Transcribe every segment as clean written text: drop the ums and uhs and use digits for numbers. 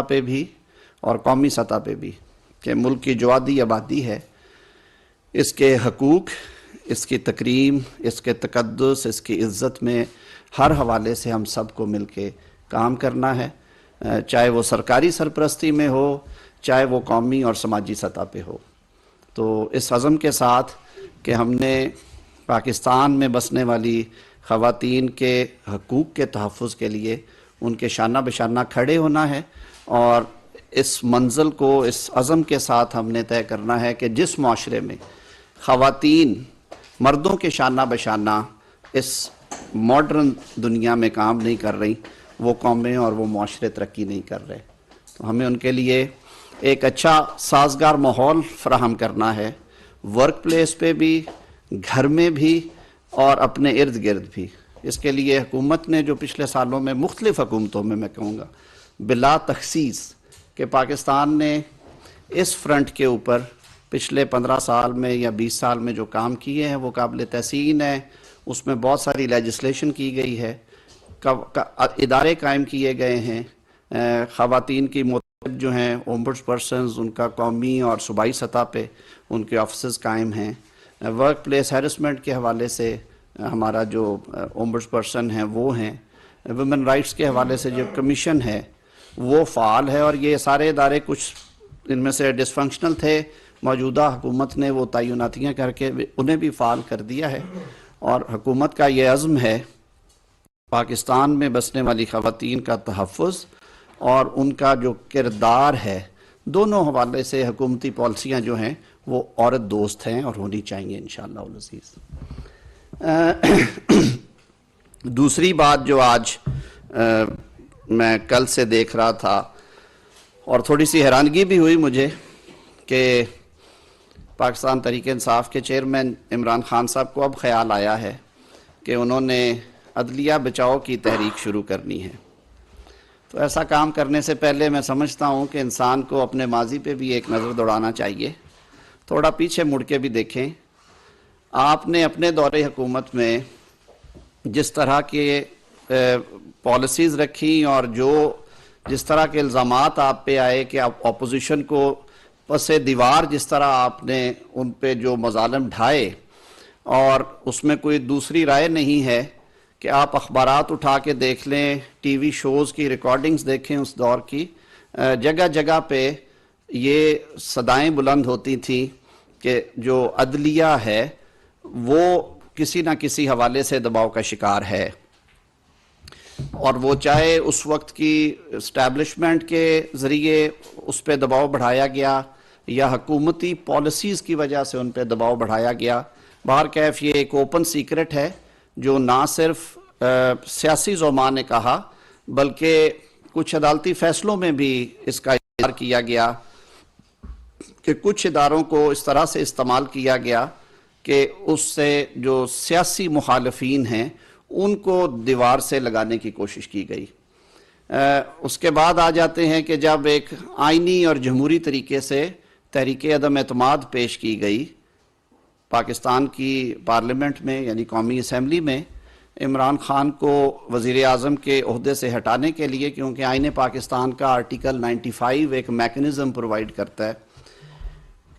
پہ بھی اور قومی سطح پہ بھی کہ ملک کی جو آبادی آبادی ہے، اس کے حقوق، اس کی تکریم، اس کے تقدس، اس کی عزت میں ہر حوالے سے ہم سب کو مل کے کام کرنا ہے، چاہے وہ سرکاری سرپرستی میں ہو، چاہے وہ قومی اور سماجی سطح پہ ہو۔ تو اس عزم کے ساتھ کہ ہم نے پاکستان میں بسنے والی خواتین کے حقوق کے تحفظ کے لیے ان کے شانہ بشانہ کھڑے ہونا ہے، اور اس منزل کو اس عزم کے ساتھ ہم نے طے کرنا ہے کہ جس معاشرے میں خواتین مردوں کے شانہ بشانہ اس ماڈرن دنیا میں کام نہیں کر رہی، وہ قومیں اور وہ معاشرے ترقی نہیں کر رہے۔ تو ہمیں ان کے لیے ایک اچھا سازگار ماحول فراہم کرنا ہے، ورک پلیس پہ بھی، گھر میں بھی، اور اپنے ارد گرد بھی۔ اس کے لیے حکومت نے جو پچھلے سالوں میں مختلف حکومتوں میں کہوں گا بلا تخصیص کہ پاکستان نے اس فرنٹ کے اوپر پچھلے 15 سال میں یا 20 سال میں جو کام کیے ہیں وہ قابل تحسین ہے۔ اس میں بہت ساری لیجسلیشن کی گئی ہے، ادارے قائم کیے گئے ہیں، خواتین کی جو ہیں اومبڈس پرسنز، ان کا قومی اور صوبائی سطح پہ ان کے آفسز قائم ہیں۔ ورک پلیس ہیرسمنٹ کے حوالے سے ہمارا جو اومبڈس پرسن ہیں وہ ہیں، ویمن رائٹس کے حوالے سے جو کمیشن ہے وہ فعال ہے، اور یہ سارے ادارے کچھ ان میں سے ڈس فنکشنل تھے، موجودہ حکومت نے وہ تعیناتیاں کر کے انہیں بھی فعال کر دیا ہے۔ اور حکومت کا یہ عزم ہے پاکستان میں بسنے والی خواتین کا تحفظ اور ان کا جو کردار ہے، دونوں حوالے سے حکومتی پالیسیاں جو ہیں وہ عورت دوست ہیں اور ہونی چاہیے انشاءاللہ العزیز۔ دوسری بات جو آج میں کل سے دیکھ رہا تھا اور تھوڑی سی حیرانگی بھی ہوئی مجھے کہ پاکستان تحریک انصاف کے چیئرمین عمران خان صاحب کو اب خیال آیا ہے کہ انہوں نے عدلیہ بچاؤ کی تحریک شروع کرنی ہے۔ تو ایسا کام کرنے سے پہلے میں سمجھتا ہوں کہ انسان کو اپنے ماضی پہ بھی ایک نظر دوڑانا چاہیے، تھوڑا پیچھے مڑ کے بھی دیکھیں۔ آپ نے اپنے دور حکومت میں جس طرح کے پالیسیز رکھی اور جس طرح کے الزامات آپ پہ آئے کہ آپ اپوزیشن کو پس دیوار جس طرح آپ نے ان پہ جو مظالم ڈھائے، اور اس میں کوئی دوسری رائے نہیں ہے کہ آپ اخبارات اٹھا کے دیکھ لیں، ٹی وی شوز کی ریکارڈنگز دیکھیں اس دور کی، جگہ جگہ پہ یہ صدائیں بلند ہوتی تھیں کہ جو عدلیہ ہے وہ کسی نہ کسی حوالے سے دباؤ کا شکار ہے، اور وہ چاہے اس وقت کی اسٹیبلشمنٹ کے ذریعے اس پہ دباؤ بڑھایا گیا یا حکومتی پالیسیز کی وجہ سے ان پہ دباؤ بڑھایا گیا۔ بہرکیف یہ ایک اوپن سیکرٹ ہے جو نہ صرف سیاسی زعماء نے کہا بلکہ کچھ عدالتی فیصلوں میں بھی اس کا اظہار کیا گیا کہ کچھ اداروں کو اس طرح سے استعمال کیا گیا کہ اس سے جو سیاسی مخالفین ہیں ان کو دیوار سے لگانے کی کوشش کی گئی۔ اس کے بعد آ جاتے ہیں کہ جب ایک آئینی اور جمہوری طریقے سے تحریک عدم اعتماد پیش کی گئی پاکستان کی پارلیمنٹ میں یعنی قومی اسمبلی میں، عمران خان کو وزیر اعظم کے عہدے سے ہٹانے کے لیے، کیونکہ آئین پاکستان کا آرٹیکل 95 ایک میکنزم پرووائڈ کرتا ہے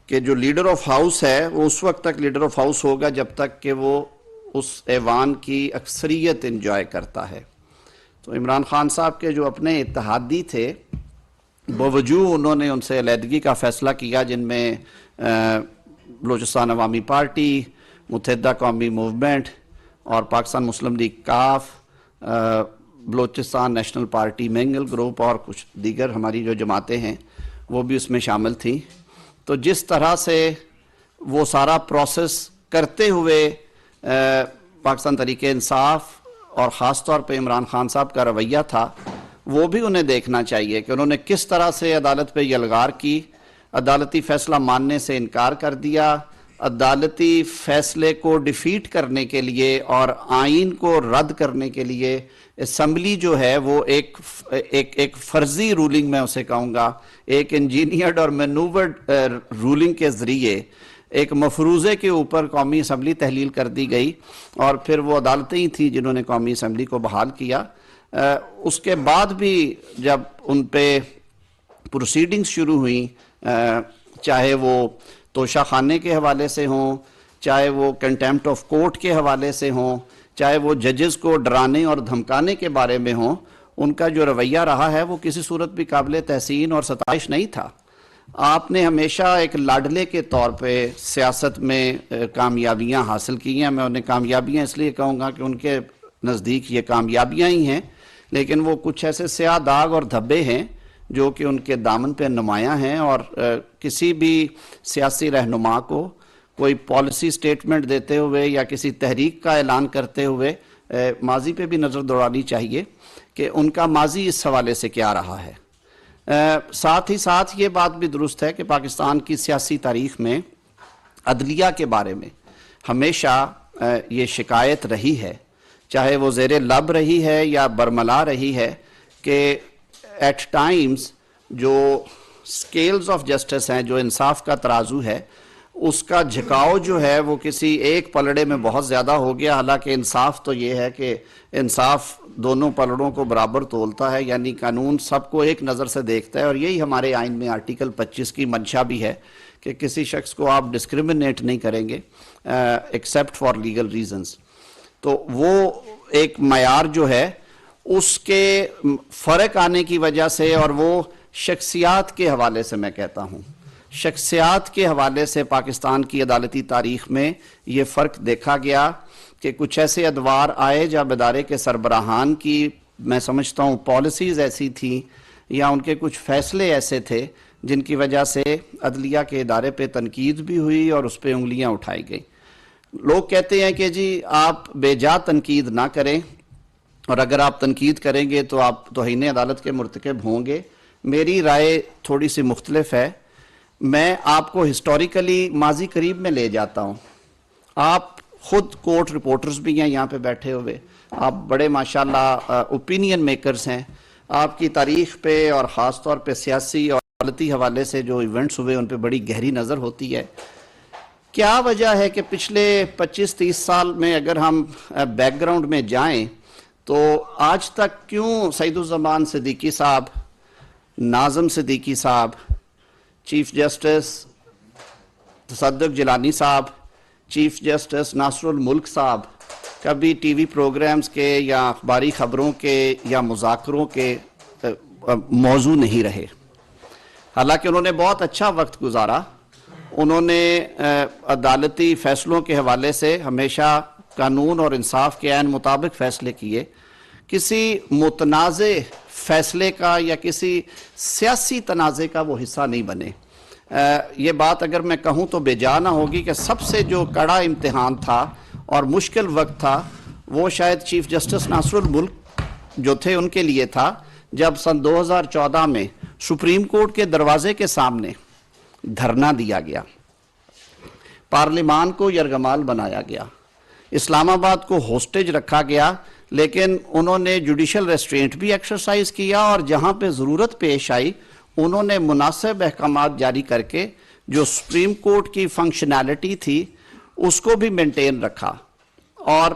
کہ جو لیڈر آف ہاؤس ہے وہ اس وقت تک لیڈر آف ہاؤس ہوگا جب تک کہ وہ اس ایوان کی اکثریت انجوائے کرتا ہے۔ تو عمران خان صاحب کے جو اپنے اتحادی تھے، باوجود انہوں نے ان سے علیحدگی کا فیصلہ کیا، جن میں بلوچستان عوامی پارٹی، متحدہ قومی موومنٹ اور پاکستان مسلم لیگ کاف، بلوچستان نیشنل پارٹی منگل گروپ اور کچھ دیگر ہماری جو جماعتیں ہیں وہ بھی اس میں شامل تھیں۔ تو جس طرح سے وہ سارا پروسیس کرتے ہوئے پاکستان تحریک انصاف اور خاص طور پہ عمران خان صاحب کا رویہ تھا، وہ بھی انہیں دیکھنا چاہیے کہ انہوں نے کس طرح سے عدالت پہ یلغار کی، عدالتی فیصلہ ماننے سے انکار کر دیا، عدالتی فیصلے کو ڈیفیٹ کرنے کے لیے اور آئین کو رد کرنے کے لیے اسمبلی جو ہے وہ ایک فرضی رولنگ میں اسے کہوں گا، ایک انجینئرڈ اور مینوورڈ رولنگ کے ذریعے ایک مفروضے کے اوپر قومی اسمبلی تحلیل کر دی گئی، اور پھر وہ عدالتیں ہی تھیں جنہوں نے قومی اسمبلی کو بحال کیا۔ اس کے بعد بھی جب ان پہ پروسیڈنگز شروع ہوئیں، چاہے وہ توشہ خانے کے حوالے سے ہوں، چاہے وہ کنٹیمپٹ آف کورٹ کے حوالے سے ہوں، چاہے وہ ججز کو ڈرانے اور دھمکانے کے بارے میں ہوں، ان کا جو رویہ رہا ہے وہ کسی صورت بھی قابل تحسین اور ستائش نہیں تھا۔ آپ نے ہمیشہ ایک لاڈلے کے طور پہ سیاست میں کامیابیاں حاصل کی ہیں۔ میں انہیں کامیابیاں اس لیے کہوں گا کہ ان کے نزدیک یہ کامیابیاں ہی ہیں، لیکن وہ کچھ ایسے سیاہ داغ اور دھبے ہیں جو کہ ان کے دامن پہ نمایاں ہیں، اور کسی بھی سیاسی رہنما کو کوئی پالیسی سٹیٹمنٹ دیتے ہوئے یا کسی تحریک کا اعلان کرتے ہوئے ماضی پہ بھی نظر دوڑانی چاہیے کہ ان کا ماضی اس حوالے سے کیا رہا ہے۔ ساتھ ہی ساتھ یہ بات بھی درست ہے کہ پاکستان کی سیاسی تاریخ میں عدلیہ کے بارے میں ہمیشہ یہ شکایت رہی ہے، چاہے وہ زیر لب رہی ہے یا برملا رہی ہے، کہ ایٹ ٹائمز جو سکیلز آف جسٹس ہیں، جو انصاف کا ترازو ہے، اس کا جھکاؤ جو ہے وہ کسی ایک پلڑے میں بہت زیادہ ہو گیا، حالانکہ انصاف تو یہ ہے کہ انصاف دونوں پلڑوں کو برابر تولتا ہے، یعنی قانون سب کو ایک نظر سے دیکھتا ہے، اور یہی ہمارے آئین میں آرٹیکل 25 کی منشا بھی ہے کہ کسی شخص کو آپ ڈسکریمنیٹ نہیں کریں گے ایکسیپٹ فار لیگل ریزنز۔ تو وہ ایک معیار جو ہے اس کے فرق آنے کی وجہ سے، اور وہ شخصیات کے حوالے سے میں کہتا ہوں، شخصیات کے حوالے سے پاکستان کی عدالتی تاریخ میں یہ فرق دیکھا گیا کہ کچھ ایسے ادوار آئے جب ادارے کے سربراہان کی میں سمجھتا ہوں پالیسیز ایسی تھیں یا ان کے کچھ فیصلے ایسے تھے جن کی وجہ سے عدلیہ کے ادارے پہ تنقید بھی ہوئی اور اس پہ انگلیاں اٹھائی گئیں۔ لوگ کہتے ہیں کہ جی آپ بے جا تنقید نہ کریں، اور اگر آپ تنقید کریں گے تو آپ توہین عدالت کے مرتکب ہوں گے۔ میری رائے تھوڑی سی مختلف ہے۔ میں آپ کو ہسٹوریکلی ماضی قریب میں لے جاتا ہوں۔ آپ خود کورٹ رپورٹرز بھی ہیں یہاں پہ بیٹھے ہوئے، آپ بڑے ماشاءاللہ اوپینین میکرز ہیں۔ آپ کی تاریخ پہ اور خاص طور پہ سیاسی اور عدالتی حوالے سے جو ایونٹس ہوئے ان پہ بڑی گہری نظر ہوتی ہے۔ کیا وجہ ہے کہ پچھلے 25-30 سال میں اگر ہم بیک گراؤنڈ میں جائیں تو آج تک کیوں سعید الزمان صدیقی صاحب، ناظم صدیقی صاحب، چیف جسٹس تصدق جیلانی صاحب، چیف جسٹس ناصر الملک صاحب کبھی ٹی وی پروگرامز کے یا اخباری خبروں کے یا مذاکروں کے موضوع نہیں رہے؟ حالانکہ انہوں نے بہت اچھا وقت گزارا، انہوں نے عدالتی فیصلوں کے حوالے سے ہمیشہ قانون اور انصاف کے عین مطابق فیصلے کیے، کسی متنازع فیصلے کا یا کسی سیاسی تنازع کا وہ حصہ نہیں بنے۔ یہ بات اگر میں کہوں تو بے جا نہ ہوگی کہ سب سے جو کڑا امتحان تھا اور مشکل وقت تھا وہ شاید چیف جسٹس ناصر الملک جو تھے ان کے لیے تھا، جب سن 2014 میں سپریم کورٹ کے دروازے کے سامنے دھرنا دیا گیا، پارلیمان کو یرغمال بنایا گیا، اسلام آباد کو ہوسٹیج رکھا گیا، لیکن انہوں نے جوڈیشل ریسٹرینٹ بھی ایکسرسائز کیا، اور جہاں پہ ضرورت پیش آئی انہوں نے مناسب احکامات جاری کر کے جو سپریم کورٹ کی فنکشنالٹی تھی اس کو بھی مینٹین رکھا۔ اور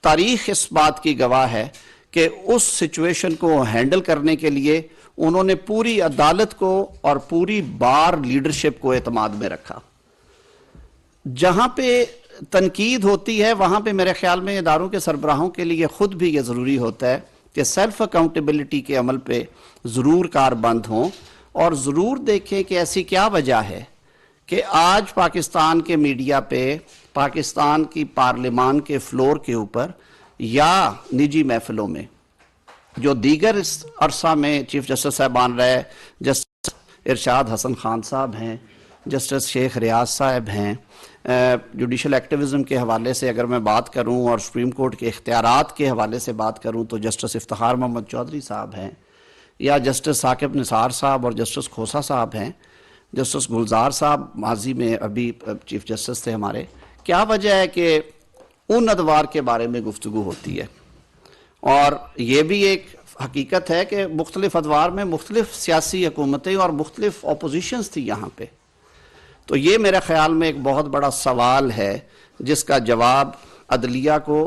تاریخ اس بات کی گواہ ہے کہ اس سچویشن کو ہینڈل کرنے کے لیے انہوں نے پوری عدالت کو اور پوری بار لیڈرشپ کو اعتماد میں رکھا۔ جہاں پہ تنقید ہوتی ہے وہاں پہ میرے خیال میں اداروں کے سربراہوں کے لیے خود بھی یہ ضروری ہوتا ہے کہ سیلف اکاؤنٹیبلٹی کے عمل پہ ضرور کاربند ہوں، اور ضرور دیکھیں کہ ایسی کیا وجہ ہے کہ آج پاکستان کے میڈیا پہ، پاکستان کی پارلیمان کے فلور کے اوپر یا نجی محفلوں میں جو دیگر اس عرصہ میں چیف جسٹس صاحبان رہے، جسٹس ارشاد حسن خان صاحب ہیں، جسٹس شیخ ریاض صاحب ہیں، جوڈیشل ایکٹیویزم کے حوالے سے اگر میں بات کروں اور سپریم کورٹ کے اختیارات کے حوالے سے بات کروں تو جسٹس افتخار محمد چودھری صاحب ہیں، یا جسٹس ثاقب نثار صاحب اور جسٹس کھوسا صاحب ہیں، جسٹس گلزار صاحب ماضی میں ابھی چیف جسٹس تھے ہمارے۔ کیا وجہ ہے کہ ان ادوار کے بارے میں گفتگو ہوتی ہے؟ اور یہ بھی ایک حقیقت ہے کہ مختلف ادوار میں مختلف سیاسی حکومتیں اور مختلف اپوزیشنز تھی یہاں پہ۔ تو یہ میرے خیال میں ایک بہت بڑا سوال ہے جس کا جواب عدلیہ کو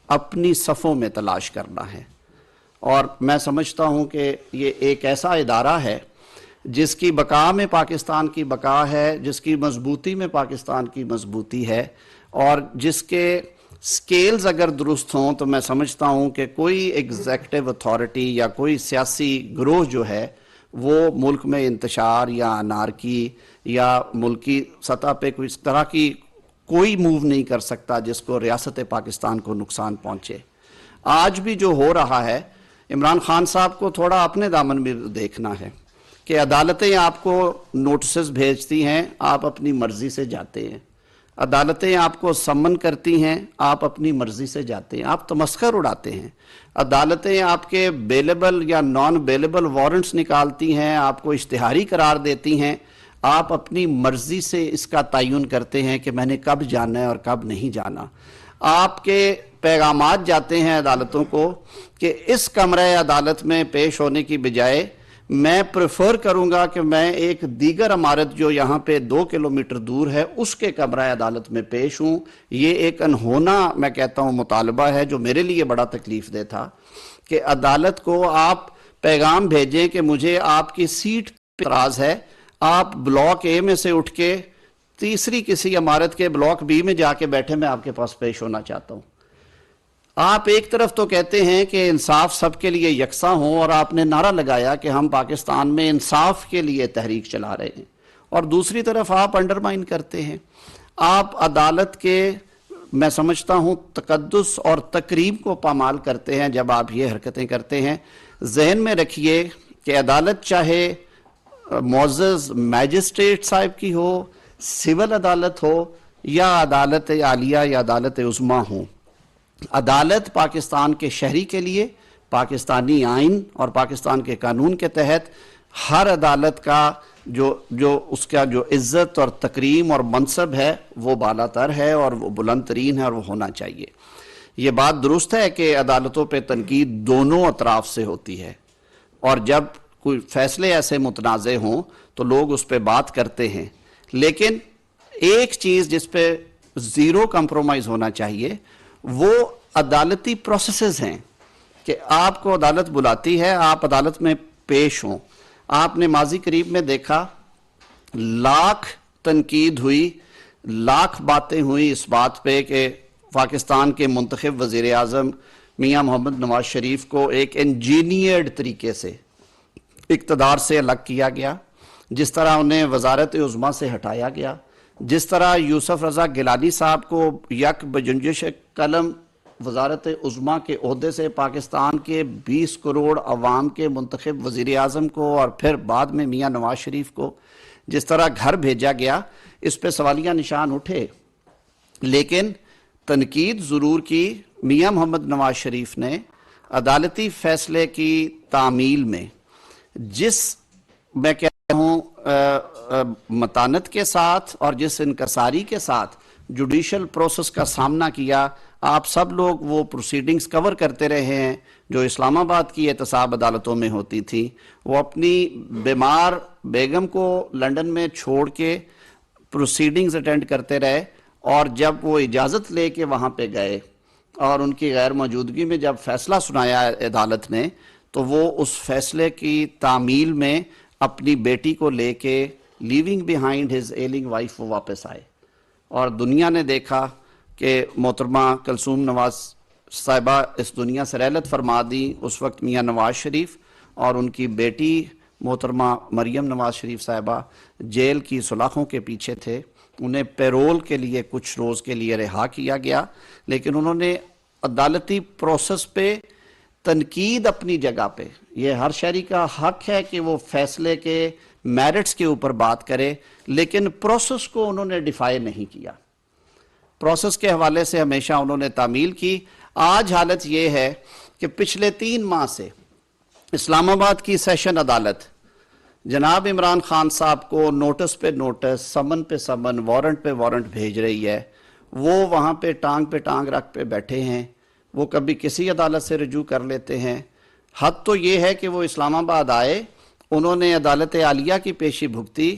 اپنی صفوں میں تلاش کرنا ہے، اور میں سمجھتا ہوں کہ یہ ایک ایسا ادارہ ہے جس کی بقا میں پاکستان کی بقا ہے، جس کی مضبوطی میں پاکستان کی مضبوطی ہے، اور جس کے سکیلز اگر درست ہوں تو میں سمجھتا ہوں کہ کوئی ایگزیکٹو اتھارٹی یا کوئی سیاسی گروہ جو ہے وہ ملک میں انتشار یا انارکی یا ملکی سطح پہ کوئی اس طرح کی کوئی موو نہیں کر سکتا جس کو ریاست پاکستان کو نقصان پہنچے۔ آج بھی جو ہو رہا ہے، عمران خان صاحب کو تھوڑا اپنے دامن میں دیکھنا ہے کہ عدالتیں آپ کو نوٹسز بھیجتی ہیں، آپ اپنی مرضی سے جاتے ہیں، عدالتیں آپ کو سمن کرتی ہیں، آپ اپنی مرضی سے جاتے ہیں، آپ تمسخر اڑاتے ہیں، عدالتیں آپ کے بیلیبل یا نان بیلیبل وارنٹس نکالتی ہیں، آپ کو اشتہاری قرار دیتی ہیں، آپ اپنی مرضی سے اس کا تعین کرتے ہیں کہ میں نے کب جانا ہے اور کب نہیں جانا۔ آپ کے پیغامات جاتے ہیں عدالتوں کو کہ اس کمرہ عدالت میں پیش ہونے کی بجائے میں پریفر کروں گا کہ میں ایک دیگر عمارت جو یہاں پہ 2 کلومیٹر دور ہے اس کے کمرہ عدالت میں پیش ہوں۔ یہ ایک انہونا میں کہتا ہوں مطالبہ ہے جو میرے لیے بڑا تکلیف دہ تھا کہ عدالت کو آپ پیغام بھیجیں کہ مجھے آپ کی سیٹ پہ اعتراض ہے، آپ بلاک اے میں سے اٹھ کے تیسری کسی عمارت کے بلاک بی میں جا کے بیٹھے، میں آپ کے پاس پیش ہونا چاہتا ہوں۔ آپ ایک طرف تو کہتے ہیں کہ انصاف سب کے لیے یکساں ہو، اور آپ نے نعرہ لگایا کہ ہم پاکستان میں انصاف کے لیے تحریک چلا رہے ہیں، اور دوسری طرف آپ انڈرمائن کرتے ہیں۔ آپ عدالت کے میں سمجھتا ہوں تقدس اور تکریم کو پامال کرتے ہیں جب آپ یہ حرکتیں کرتے ہیں۔ ذہن میں رکھیے کہ عدالت چاہے معزز میجسٹریٹ صاحب کی ہو، سول عدالت ہو، یا عدالت عالیہ یا عدالت عظمیٰ ہو، عدالت پاکستان کے شہری کے لیے پاکستانی آئین اور پاکستان کے قانون کے تحت ہر عدالت کا جو اس کا جو عزت اور تکریم اور منصب ہے وہ بالا تر ہے اور وہ بلند ترین ہے اور وہ ہونا چاہیے۔ یہ بات درست ہے کہ عدالتوں پہ تنقید دونوں اطراف سے ہوتی ہے، اور جب کوئی فیصلے ایسے متنازع ہوں تو لوگ اس پہ بات کرتے ہیں، لیکن ایک چیز جس پہ زیرو کمپرومائز ہونا چاہیے وہ عدالتی پروسیسز ہیں کہ آپ کو عدالت بلاتی ہے، آپ عدالت میں پیش ہوں۔ آپ نے ماضی قریب میں دیکھا لاکھ تنقید ہوئی، لاکھ باتیں ہوئی اس بات پہ کہ پاکستان کے منتخب وزیر اعظم میاں محمد نواز شریف کو ایک انجینئرڈ طریقے سے اقتدار سے الگ کیا گیا، جس طرح انہیں وزارت عظمیٰ سے ہٹایا گیا، جس طرح یوسف رضا گیلانی صاحب کو یک بجنجش قلم وزارت عظمیٰ کے عہدے سے پاکستان کے 20 کروڑ عوام کے منتخب وزیر اعظم کو اور پھر بعد میں میاں نواز شریف کو جس طرح گھر بھیجا گیا، اس پہ سوالیہ نشان اٹھے، لیکن تنقید ضرور کی۔ میاں محمد نواز شریف نے عدالتی فیصلے کی تعمیل میں جس میں کہتا ہوں متانت کے ساتھ اور جس انکساری کے ساتھ جوڈیشل پروسیس کا سامنا کیا، آپ سب لوگ وہ پروسیڈنگز کور کرتے رہے ہیں جو اسلام آباد کی احتساب عدالتوں میں ہوتی تھی۔ وہ اپنی بیمار بیگم کو لنڈن میں چھوڑ کے پروسیڈنگز اٹینڈ کرتے رہے، اور جب وہ اجازت لے کے وہاں پہ گئے اور ان کی غیر موجودگی میں جب فیصلہ سنایا عدالت نے، تو وہ اس فیصلے کی تعمیل میں اپنی بیٹی کو لے کے living behind his ailing wife وہ واپس آئے، اور دنیا نے دیکھا کہ محترمہ کلثوم نواز صاحبہ اس دنیا سے رحلت فرما دی۔ اس وقت میاں نواز شریف اور ان کی بیٹی محترمہ مریم نواز شریف صاحبہ جیل کی سلاخوں کے پیچھے تھے، انہیں پیرول کے لیے کچھ روز کے لیے رہا کیا گیا، لیکن انہوں نے عدالتی پروسیس پہ تنقید اپنی جگہ پہ، یہ ہر شہری کا حق ہے کہ وہ فیصلے کے میرٹس کے اوپر بات کرے، لیکن پروسیس کو انہوں نے ڈیفائی نہیں کیا، پروسیس کے حوالے سے ہمیشہ انہوں نے تعمیل کی۔ آج حالت یہ ہے کہ پچھلے 3 ماہ سے اسلام آباد کی سیشن عدالت جناب عمران خان صاحب کو نوٹس پہ نوٹس، سمن پہ سمن، وارنٹ پہ وارنٹ بھیج رہی ہے۔ وہ وہاں پہ ٹانگ رکھ پہ بیٹھے ہیں، وہ کبھی کسی عدالت سے رجوع کر لیتے ہیں۔ حد تو یہ ہے کہ وہ اسلام آباد آئے، انہوں نے عدالت عالیہ کی پیشی بھگتی،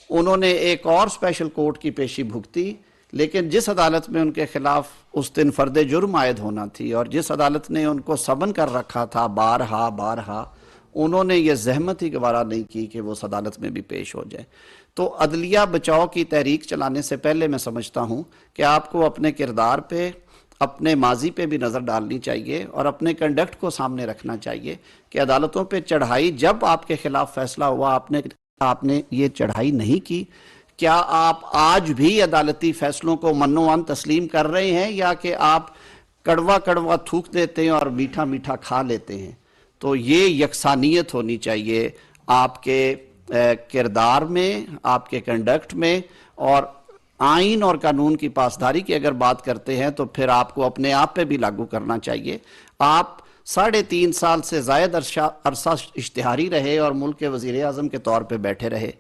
انہوں نے ایک اور اسپیشل کورٹ کی پیشی بھگتی، لیکن جس عدالت میں ان کے خلاف اس دن فرد جرم عائد ہونا تھی اور جس عدالت نے ان کو سمن کر رکھا تھا بارہا انہوں نے یہ زحمت ہی گوارا نہیں کی کہ وہ اس عدالت میں بھی پیش ہو جائے. تو عدلیہ بچاؤ کی تحریک چلانے سے پہلے میں سمجھتا ہوں کہ آپ کو اپنے کردار پہ، اپنے ماضی پہ بھی نظر ڈالنی چاہیے اور اپنے کنڈکٹ کو سامنے رکھنا چاہیے کہ عدالتوں پہ چڑھائی جب آپ کے خلاف فیصلہ ہوا آپ نے یہ چڑھائی نہیں کی. کیا آپ آج بھی عدالتی فیصلوں کو منوان تسلیم کر رہے ہیں یا کہ آپ کڑوا کڑوا تھوک دیتے ہیں اور میٹھا میٹھا کھا لیتے ہیں؟ تو یہ یکسانیت ہونی چاہیے آپ کے کردار میں، آپ کے کنڈکٹ میں. اور آئین اور قانون کی پاسداری کی اگر بات کرتے ہیں تو پھر آپ کو اپنے آپ پہ بھی لاگو کرنا چاہیے. آپ 3.5 سال سے زائد عرصہ اشتہاری رہے اور ملک کے وزیر اعظم کے طور پہ بیٹھے رہے،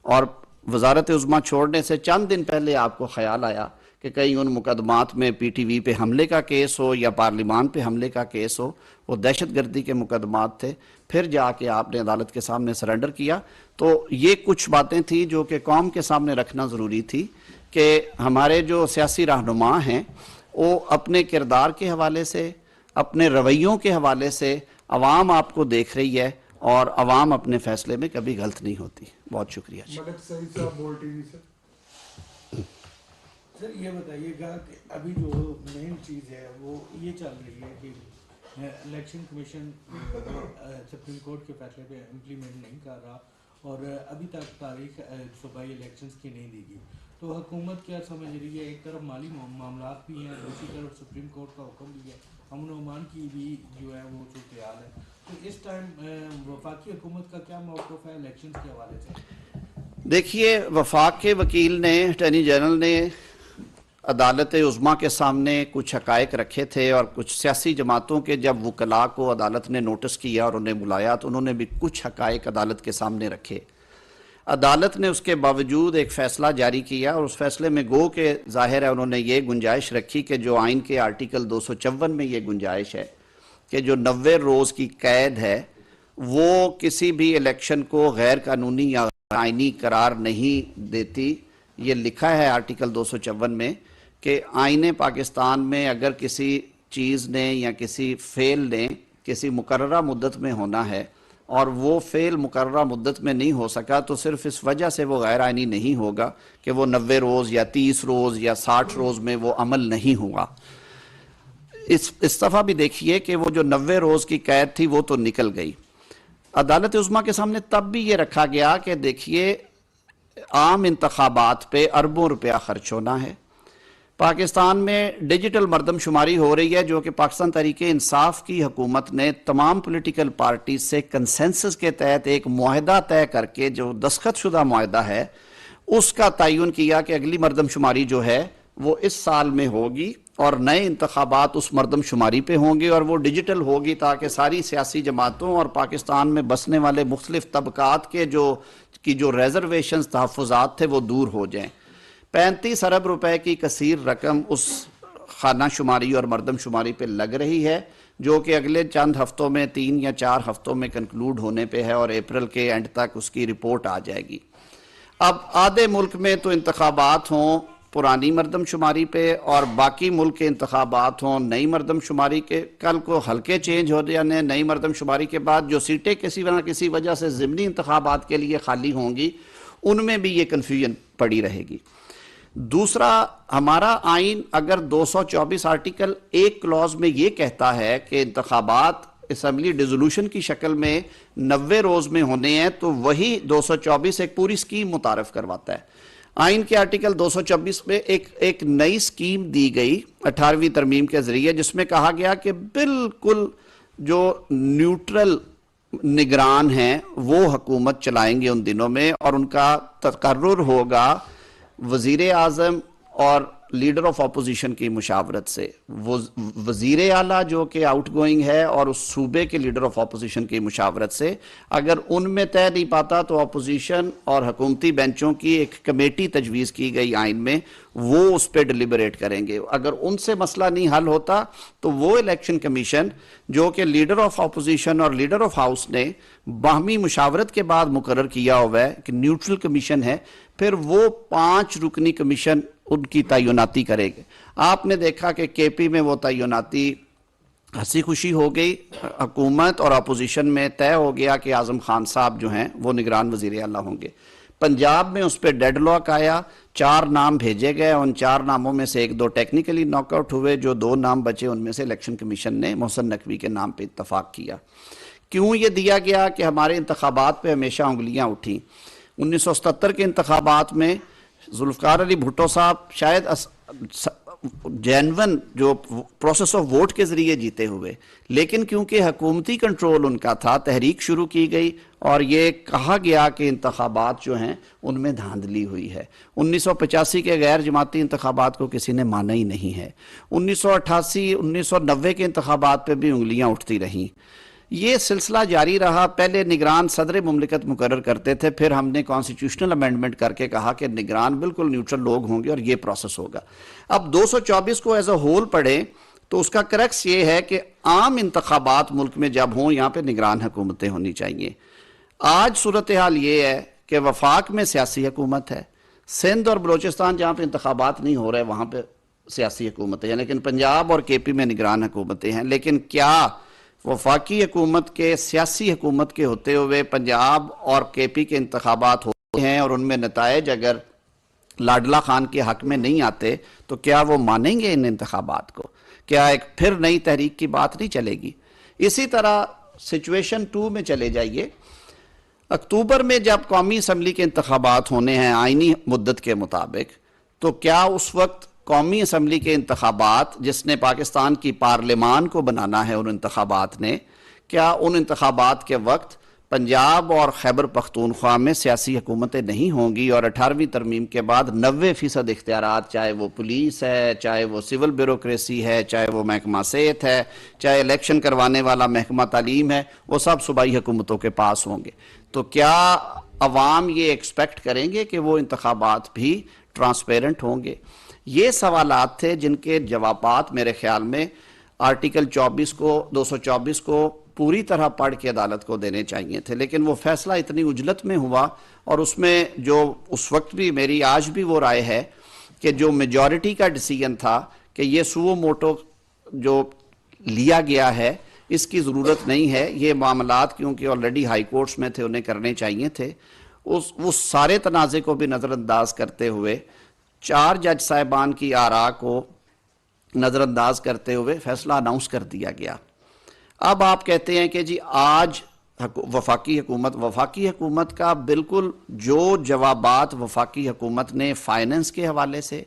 اور وزارت عظمیٰ چھوڑنے سے چند دن پہلے آپ کو خیال آیا کہ کئی ان مقدمات میں پی ٹی وی پہ حملے کا کیس ہو یا پارلیمان پہ حملے کا کیس ہو، وہ دہشت گردی کے مقدمات تھے، پھر جا کے آپ نے عدالت کے سامنے سرنڈر کیا. تو یہ کچھ باتیں تھیں جو کہ قوم کے سامنے رکھنا ضروری تھی کہ ہمارے جو سیاسی رہنما ہیں وہ اپنے کردار کے حوالے سے، اپنے رویوں کے حوالے سے عوام آپ کو دیکھ رہی ہے اور عوام اپنے فیصلے میں کبھی غلط نہیں ہوتی. بہت شکریہ. ملک سعید صاحب بول ٹی وی سے. سر یہ بتائیے گا کہ ابھی جو مین چیز ہے وہ یہ چل رہی ہے کہ الیکشن کمیشن سپریم کورٹ کے فیصلے پہ امپلیمنٹ نہیں کر رہا اور ابھی تک تاریخ صوبائی الیکشنز کی نہیں دی گئی. تو حکومت کیا سمجھ رہی ہے؟ ایک طرف مالی معاملات بھی ہیں، دوسری طرف سپریم کورٹ کا حکم بھی ہے، امن و امان کی بھی جو ہے وہ صورتحال ہے. تو اس ٹائم وفاقی حکومت کا کیا موقف ہے الیکشنز کے حوالے سے؟ دیکھیے، وفاق کے وکیل نے، اٹارنی جنرل نے عدالت عظمیٰ کے سامنے کچھ حقائق رکھے تھے، اور کچھ سیاسی جماعتوں کے جب وکلاء کو عدالت نے نوٹس کیا اور انہیں بلایا تو انہوں نے بھی کچھ حقائق عدالت کے سامنے رکھے. عدالت نے اس کے باوجود ایک فیصلہ جاری کیا، اور اس فیصلے میں گو کہ ظاہر ہے انہوں نے یہ گنجائش رکھی کہ جو آئین کے آرٹیکل 254 میں یہ گنجائش ہے کہ جو 90 روز کی قید ہے وہ کسی بھی الیکشن کو غیر قانونی یا آئینی قرار نہیں دیتی. یہ لکھا ہے آرٹیکل 254 میں کہ آئین پاکستان میں اگر کسی چیز نے یا کسی فعل نے کسی مقررہ مدت میں ہونا ہے اور وہ فعل مقررہ مدت میں نہیں ہو سکا تو صرف اس وجہ سے وہ غیر آئینی نہیں ہوگا کہ وہ 90 روز یا 30 روز یا 60 روز میں وہ عمل نہیں ہوا. اس دفعہ بھی دیکھیے کہ وہ جو 90 روز کی قید تھی وہ تو نکل گئی. عدالت عظمیٰ کے سامنے تب بھی یہ رکھا گیا کہ دیکھیے عام انتخابات پہ اربوں روپیہ خرچ ہونا ہے. پاکستان میں ڈیجیٹل مردم شماری ہو رہی ہے جو کہ پاکستان تحریک انصاف کی حکومت نے تمام پولیٹیکل پارٹیز سے کنسنسس کے تحت ایک معاہدہ طے کر کے، جو دستخط شدہ معاہدہ ہے، اس کا تعین کیا کہ اگلی مردم شماری جو ہے وہ اس سال میں ہوگی اور نئے انتخابات اس مردم شماری پہ ہوں گے اور وہ ڈیجیٹل ہوگی تاکہ ساری سیاسی جماعتوں اور پاکستان میں بسنے والے مختلف طبقات کے جو ریزرویشنز، تحفظات تھے وہ دور ہو جائیں. 35 ارب روپے کی کثیر رقم اس خانہ شماری اور مردم شماری پہ لگ رہی ہے جو کہ اگلے چند ہفتوں میں 3 یا 4 ہفتوں میں کنکلوڈ ہونے پہ ہے اور اپریل کے اینڈ تک اس کی رپورٹ آ جائے گی. اب آدھے ملک میں تو انتخابات ہوں پرانی مردم شماری پہ اور باقی ملک کے انتخابات ہوں نئی مردم شماری کے. کل کو حلقے چینج ہو جانے نئی مردم شماری کے بعد جو سیٹیں کسی وجہ سے ضمنی انتخابات کے لیے خالی ہوں گی ان میں بھی یہ کنفیوژن پڑی رہے گی. دوسرا، ہمارا آئین اگر 224 آرٹیکل ایک کلوز میں یہ کہتا ہے کہ انتخابات اسمبلی ڈیزولوشن کی شکل میں 90 روز میں ہونے ہیں تو وہی 224 ایک پوری سکیم متعارف کرواتا ہے. آئین کے آرٹیکل 224 میں ایک نئی سکیم دی گئی 18ویں ترمیم کے ذریعے جس میں کہا گیا کہ بالکل جو نیوٹرل نگران ہیں وہ حکومت چلائیں گے ان دنوں میں، اور ان کا تقرر ہوگا وزیر اعظم اور لیڈر آف اپوزیشن کی مشاورت سے. وزیر اعلیٰ جو کہ آؤٹ گوئنگ ہے اور اس صوبے کے لیڈر آف اپوزیشن کی مشاورت سے، اگر ان میں طے نہیں پاتا تو اپوزیشن اور حکومتی بینچوں کی ایک کمیٹی تجویز کی گئی آئین میں، وہ اس پہ ڈیلیبریٹ کریں گے. اگر ان سے مسئلہ نہیں حل ہوتا تو وہ الیکشن کمیشن جو کہ لیڈر آف اپوزیشن اور لیڈر آف ہاؤس نے باہمی مشاورت کے بعد مقرر کیا ہوا ہے کہ نیوٹرل کمیشن ہے، پھر وہ 5 رکنی کمیشن ان کی تعیناتی کرے گے. آپ نے دیکھا کہ کے پی میں وہ تعیناتی ہنسی خوشی ہو گئی، حکومت اور اپوزیشن میں طے ہو گیا کہ اعظم خان صاحب جو ہیں وہ نگران وزیر اعلیٰ ہوں گے۔ پنجاب میں اس پہ ڈیڈ لاک آیا، 4 نام بھیجے گئے، ان 4 ناموں میں سے 1-2 ٹیکنیکلی ناک آؤٹ ہوئے، جو 2 نام بچے ان میں سے الیکشن کمیشن نے محسن نقوی کے نام پہ اتفاق کیا۔ کیوں یہ دیا گیا کہ ہمارے انتخابات پہ ہمیشہ انگلیاں اٹھیں۔ 1977 کے انتخابات میں ذوالفقار علی بھٹو صاحب شاید جینون جو پروسیس آف ووٹ کے ذریعے جیتے ہوئے، لیکن کیونکہ حکومتی کنٹرول ان کا تھا، تحریک شروع کی گئی اور یہ کہا گیا کہ انتخابات جو ہیں ان میں دھاندلی ہوئی ہے۔ 1985 کے غیر جماعتی انتخابات کو کسی نے مانا ہی نہیں ہے۔ 1988 1990 کے انتخابات پہ بھی انگلیاں اٹھتی رہیں۔ یہ سلسلہ جاری رہا۔ پہلے نگران صدر مملکت مقرر کرتے تھے، پھر ہم نے کانسٹیٹیوشنل امینڈمنٹ کر کے کہا کہ نگران بالکل نیوٹرل لوگ ہوں گے اور یہ پروسیس ہوگا۔ اب 224 کو ایز اے ہول پڑھیں تو اس کا کریکس یہ ہے کہ عام انتخابات ملک میں جب ہوں یہاں پہ نگران حکومتیں ہونی چاہیے۔ آج صورتحال یہ ہے کہ وفاق میں سیاسی حکومت ہے، سندھ اور بلوچستان جہاں پہ انتخابات نہیں ہو رہے وہاں پہ سیاسی حکومتیں ہیں، لیکن پنجاب اور کے پی میں نگران حکومتیں ہیں۔ لیکن کیا وفاقی حکومت کے سیاسی حکومت کے ہوتے ہوئے پنجاب اور کے پی کے انتخابات ہوتے ہیں اور ان میں نتائج اگر لاڈلا خان کے حق میں نہیں آتے تو کیا وہ مانیں گے ان انتخابات کو؟ کیا ایک پھر نئی تحریک کی بات نہیں چلے گی؟ اسی طرح سچویشن 2 میں چلے جائیے۔ اکتوبر میں جب قومی اسمبلی کے انتخابات ہونے ہیں آئینی مدت کے مطابق، تو کیا اس وقت قومی اسمبلی کے انتخابات جس نے پاکستان کی پارلیمان کو بنانا ہے ان انتخابات نے، کیا ان انتخابات کے وقت پنجاب اور خیبر پختونخوا میں سیاسی حکومتیں نہیں ہوں گی اور 18ویں ترمیم کے بعد 90% اختیارات، چاہے وہ پولیس ہے، چاہے وہ سول بیوروکریسی ہے، چاہے وہ محکمہ صحت ہے، چاہے الیکشن کروانے والا محکمہ تعلیم ہے، وہ سب صوبائی حکومتوں کے پاس ہوں گے؟ تو کیا عوام یہ ایکسپیکٹ کریں گے کہ وہ انتخابات بھی ٹرانسپیرنٹ ہوں گے؟ یہ سوالات تھے جن کے جوابات میرے خیال میں آرٹیکل 224 کو پوری طرح پڑھ کے عدالت کو دینے چاہیے تھے، لیکن وہ فیصلہ اتنی عجلت میں ہوا، اور اس میں جو اس وقت بھی میری آج بھی وہ رائے ہے کہ جو میجورٹی کا ڈیسیژن تھا کہ یہ سوو موٹو جو لیا گیا ہے اس کی ضرورت نہیں ہے، یہ معاملات کیونکہ آلریڈی ہائی کورٹس میں تھے انہیں کرنے چاہیے تھے۔ اس سارے تنازع کو بھی نظر انداز کرتے ہوئے 4 جج صاحبان کی آراء کو نظر انداز کرتے ہوئے فیصلہ اناؤنس کر دیا گیا۔ اب آپ کہتے ہیں کہ جی آج وفاقی حکومت کا بالکل جو جوابات وفاقی حکومت نے فائننس کے حوالے سے،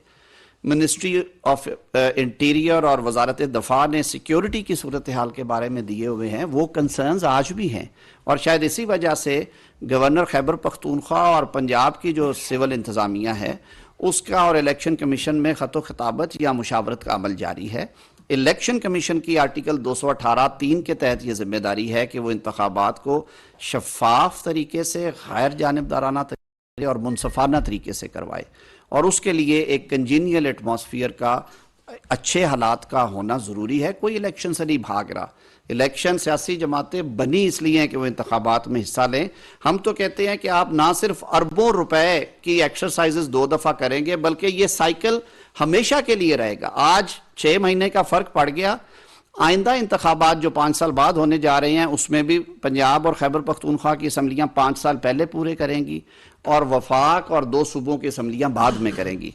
منسٹری آف انٹیریئر اور وزارت دفاع نے سیکیورٹی کی صورتحال کے بارے میں دیے ہوئے ہیں، وہ کنسرنز آج بھی ہیں، اور شاید اسی وجہ سے گورنر خیبر پختونخوا اور پنجاب کی جو سول انتظامیہ ہے اس کا اور الیکشن کمیشن میں خط و خطابت یا مشاورت کا عمل جاری ہے۔ الیکشن کمیشن کی آرٹیکل 218(3) کے تحت یہ ذمہ داری ہے کہ وہ انتخابات کو شفاف طریقے سے، غیر جانبدارانہ طریقے اور منصفانہ طریقے سے کروائے، اور اس کے لیے ایک کنجینیل ایٹماسفیئر کا، اچھے حالات کا ہونا ضروری ہے۔ کوئی الیکشن سے نہیں بھاگ رہا، الیکشن سیاسی جماعتیں بنی اس لیے ہیں کہ وہ انتخابات میں حصہ لیں۔ ہم تو کہتے ہیں کہ آپ نہ صرف اربوں روپے کی ایکسرسائزز 2 دفعہ کریں گے بلکہ یہ سائیکل ہمیشہ کے لیے رہے گا۔ آج 6 مہینے کا فرق پڑ گیا، آئندہ انتخابات جو 5 سال بعد ہونے جا رہے ہیں اس میں بھی پنجاب اور خیبر پختونخوا کی اسمبلیاں 5 سال پہلے پورے کریں گی اور وفاق اور 2 صوبوں کی اسمبلیاں بعد میں کریں گی۔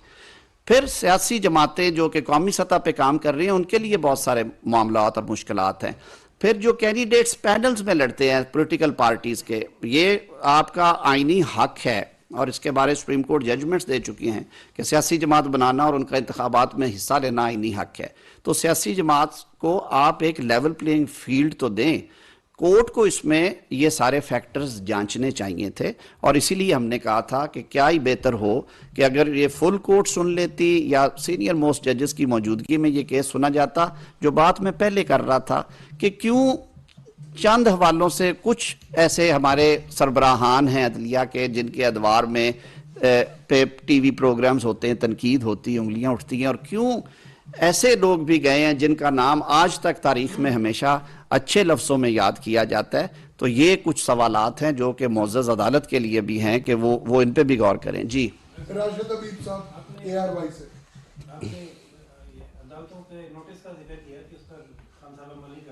پھر سیاسی جماعتیں جو کہ قومی سطح پہ کام کر رہی ہیں ان کے لیے بہت سارے معاملات اور مشکلات ہیں۔ پھر جو کینڈیڈیٹس پینلز میں لڑتے ہیں پولیٹیکل پارٹیز کے، یہ آپ کا آئینی حق ہے اور اس کے بارے سپریم کورٹ ججمنٹس دے چکی ہیں کہ سیاسی جماعت بنانا اور ان کا انتخابات میں حصہ لینا آئینی حق ہے۔ تو سیاسی جماعت کو آپ ایک لیول پلینگ فیلڈ تو دیں، کورٹ کو اس میں یہ سارے فیکٹرز جانچنے چاہیے تھے، اور اسی لیے ہم نے کہا تھا کہ کیا ہی بہتر ہو کہ اگر یہ فل کورٹ سن لیتی یا سینئر موسٹ ججز کی موجودگی میں یہ کیس سنا جاتا، جو بات میں پہلے کر رہا تھا کہ کیوں چند حوالوں سے کچھ ایسے ہمارے سربراہان ہیں عدلیہ کے جن کے ادوار میں ٹی وی پروگرامز ہوتے ہیں، تنقید ہوتی ہے، انگلیاں اٹھتی ہیں، اور کیوں ایسے لوگ بھی گئے ہیں جن کا نام آج تک تاریخ میں ہمیشہ اچھے لفظوں میں یاد کیا جاتا ہے۔ تو یہ کچھ سوالات ہیں جو کہ معزز عدالت کے لیے بھی ہیں کہ وہ ان پہ بھی غور کریں۔ جی راشد حبیب صاحب ARY سے آپ نے عدالتوں کے نوٹس کا ذکر کیا کہ اس کا خان صاحب عمل نہیں کر